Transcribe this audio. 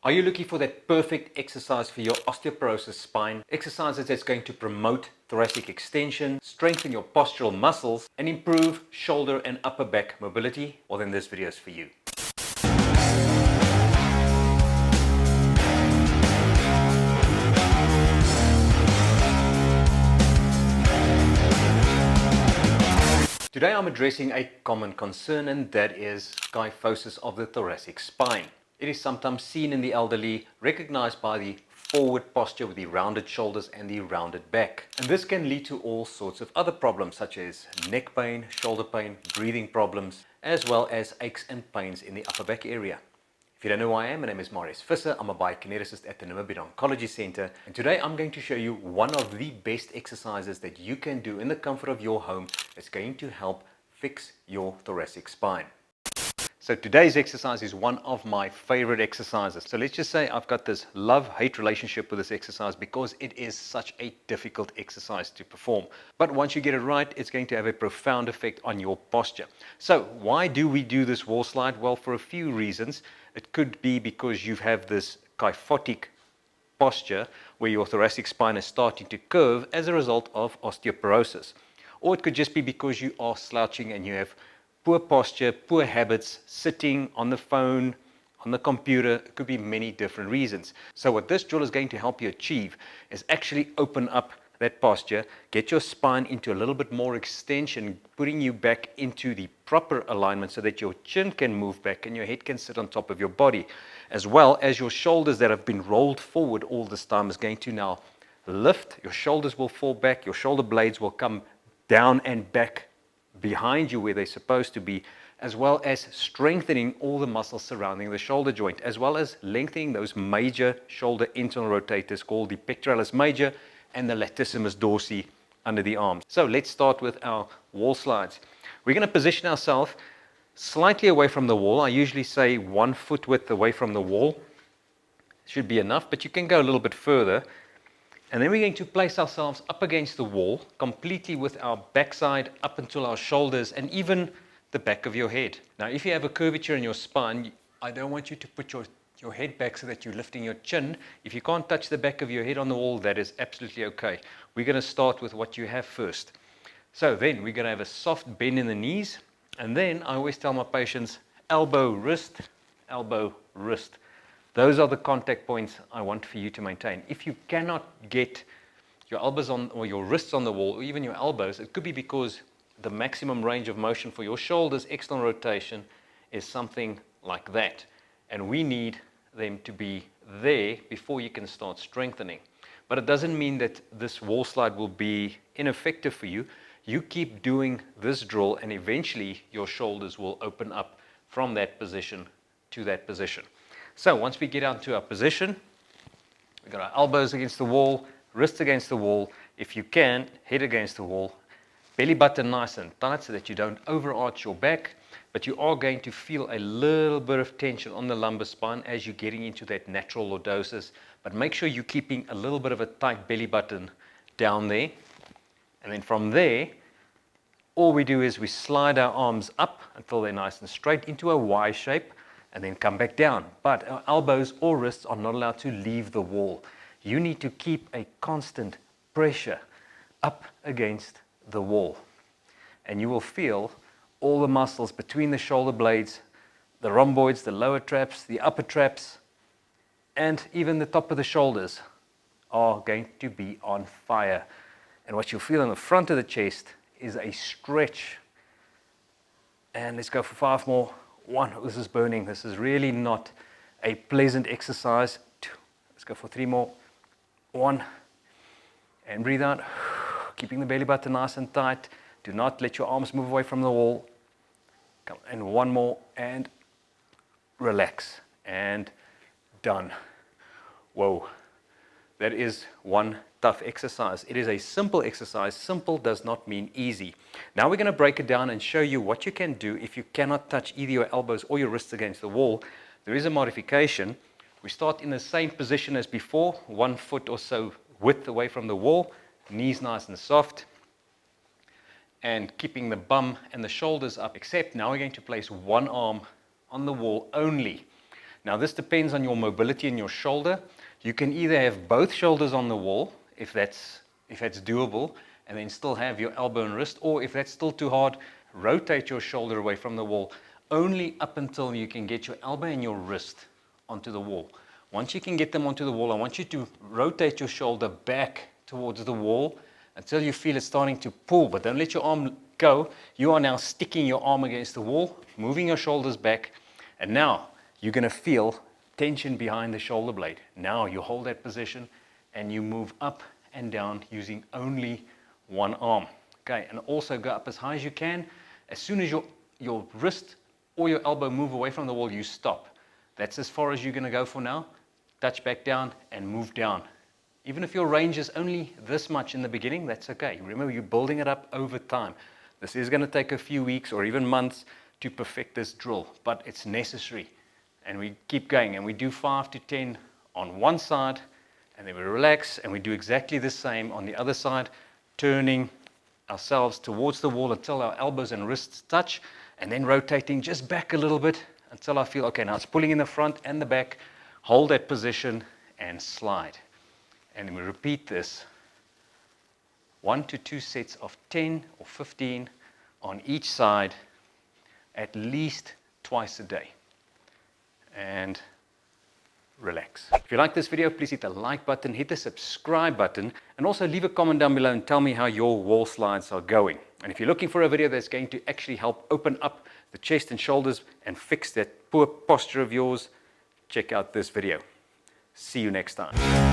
Are you looking for that perfect exercise for your osteoporosis spine? Exercises that's going to promote thoracic extension, strengthen your postural muscles, and improve shoulder and upper back mobility? Well, then this video is for you. Today I'm addressing a common concern, and that is kyphosis of the thoracic spine. It is sometimes seen in the elderly, recognized by the forward posture with the rounded shoulders and the rounded back. And this can lead to all sorts of other problems such as neck pain, shoulder pain, breathing problems, as well as aches and pains in the upper back area. If you don't know who I am, my name is Marius Visser. I'm a biokineticist at the Namibian Oncology Center, and today I'm going to show you one of the best exercises that you can do in the comfort of your home that's going to help fix your thoracic spine. So today's exercise is one of my favorite exercises. So let's just say I've got this love-hate relationship with this exercise because it is such a difficult exercise to perform. But once you get it right, it's going to have a profound effect on your posture. So why do we do this wall slide? Well, for a few reasons. It could be because you have this kyphotic posture where your thoracic spine is starting to curve as a result of osteoporosis. Or it could just be because you are slouching and you have poor posture, poor habits, sitting on the phone, on the computer. It could be many different reasons. So what this drill is going to help you achieve is actually open up that posture, get your spine into a little bit more extension, putting you back into the proper alignment so that your chin can move back and your head can sit on top of your body, as well as your shoulders that have been rolled forward all this time is going to now lift. Your shoulders will fall back, your shoulder blades will come down and back behind you where they're supposed to be, as well as strengthening all the muscles surrounding the shoulder joint, as well as lengthening those major shoulder internal rotators called the pectoralis major and the latissimus dorsi under the arms. So let's start with our wall slides. We're going to position ourselves slightly away from the wall. I usually say 1 foot width away from the wall. Should be enough, but you can go a little bit further. And then we're going to place ourselves up against the wall, completely with our backside up until our shoulders and even the back of your head. Now, if you have a curvature in your spine, I don't want you to put your head back so that you're lifting your chin. If you can't touch the back of your head on the wall, that is absolutely okay. We're going to start with what you have first. So then we're going to have a soft bend in the knees. And then I always tell my patients, elbow, wrist, elbow, wrist. Those are the contact points I want for you to maintain. If you cannot get your elbows on or your wrists on the wall, or even your elbows, it could be because the maximum range of motion for your shoulders, external rotation, is something like that. And we need them to be there before you can start strengthening. But it doesn't mean that this wall slide will be ineffective for you. You keep doing this drill and eventually your shoulders will open up from that position to that position. So once we get out to our position, we've got our elbows against the wall, wrists against the wall. If you can, head against the wall, belly button nice and tight so that you don't overarch your back, but you are going to feel a little bit of tension on the lumbar spine as you're getting into that natural lordosis. But make sure you're keeping a little bit of a tight belly button down there. And then from there, all we do is we slide our arms up until they're nice and straight into a Y shape, and then come back down. But our elbows or wrists are not allowed to leave the wall. You need to keep a constant pressure up against the wall. And you will feel all the muscles between the shoulder blades, the rhomboids, the lower traps, the upper traps, and even the top of the shoulders are going to be on fire. And what you'll feel in the front of the chest is a stretch. And let's go for 5 more. 1, this is burning. This is really not a pleasant exercise. 2, let's go for 3 more. 1, and breathe out, keeping the belly button nice and tight. Do not let your arms move away from the wall. Come, and 1 more, and relax, and done. Whoa, that is one tough exercise. It is a simple exercise. Simple does not mean easy. Now we're going to break it down and show you what you can do if you cannot touch either your elbows or your wrists against the wall. There is a modification. We start in the same position as before, 1 foot or so width away from the wall, knees nice and soft, and keeping the bum and the shoulders up, except now we're going to place one arm on the wall only. Now this depends on your mobility in your shoulder. You can either have both shoulders on the wall, if that's doable, and then still have your elbow and wrist, or if that's still too hard, rotate your shoulder away from the wall, only up until you can get your elbow and your wrist onto the wall. Once you can get them onto the wall, I want you to rotate your shoulder back towards the wall until you feel it starting to pull, but don't let your arm go. You are now sticking your arm against the wall, moving your shoulders back, and now you're going to feel tension behind the shoulder blade. Now you hold that position and you move up and down using only one arm. Okay, and also go up as high as you can. As soon as your wrist or your elbow move away from the wall, you stop. That's as far as you're going to go for now. Touch back down and move down. Even if your range is only this much in the beginning, that's okay. Remember, you're building it up over time. This is going to take a few weeks or even months to perfect this drill, but it's necessary. And we keep going, and we do 5 to 10 on one side, and then we relax, and we do exactly the same on the other side, turning ourselves towards the wall until our elbows and wrists touch, and then rotating just back a little bit until I feel, okay, now it's pulling in the front and the back. Hold that position and slide. And then we repeat this 1 to 2 sets of 10 or 15 on each side, at least twice a day. And relax. If you like this video, please hit the like button, hit the subscribe button, and also leave a comment down below and tell me how your wall slides are going. And if you're looking for a video that's going to actually help open up the chest and shoulders and fix that poor posture of yours, check out this video. See you next time.